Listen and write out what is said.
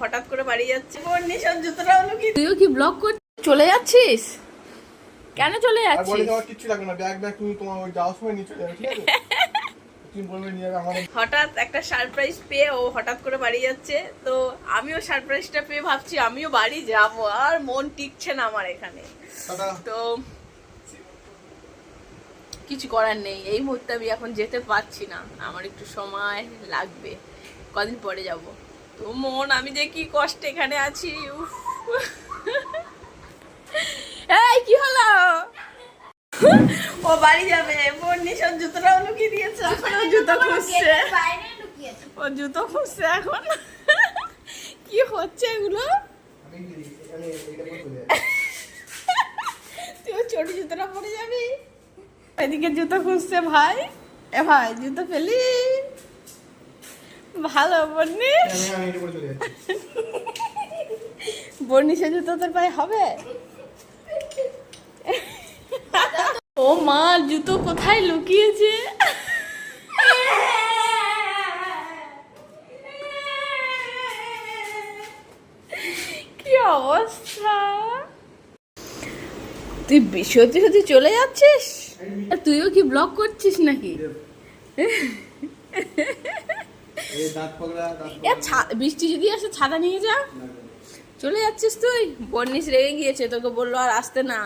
হঠাৎ করে বাড়ি যাচ্ছে নিশান জুতোটা হলো কি তুইও কি ব্লগ করছিস চলে যাচ্ছিস কেন চলে যাচ্ছিস বলে যাওয়ার কিছু লাগবে না ব্যাগ তুমি তোমার ওই যাওয়ার সময় নিয়ে চলে যাবে ঠিক আছে তুমি বলবে নিয়ে যাবে আমাদের হঠাৎ একটা সারপ্রাইজ পেয়ে ও হঠাৎ করে বাড়ি যাচ্ছে তো আমিও সারপ্রাইজটা পেয়ে ভাবছি আমিও বাড়ি যাব আর মন টিকছে না আমার এখানে তো কিছু করার নেই এই মুহূর্তে আমি এখন যেতে পারছি না আমার একটু সময় লাগবে কদিন পরে যাব তো মন আমি যে কি কষ্ট এখানে আছি এই কি হলো ও বাড়ি যাবে বোন নিশান জুতোটাও লুকিয়ে দিয়েছে এখন ও জুতো খুঁজছে ও জুতো খুঁজছে এখন কি হচ্ছে এগুলো তুই ছোট জুতোটা পরে যাবি এদিকে জুতো খুঁজছে ভাই এ ভাই জুতো পেলি ভালো বন্নি বন্নি সে জুতো তোর পায়ে হবে ও মা জুতো কোথায় লুকিয়েছে কি অবস্থা তুই সত্যি সত্যি চলে যাচ্ছিস তুইও কি ব্লগ করছিস নাকি বৃষ্টি যদি আসে ছাতা নিয়ে যা চলে যাচ্ছিস তুই বন্নিস রেগে গিয়েছে তোকে বললো আর আসতে না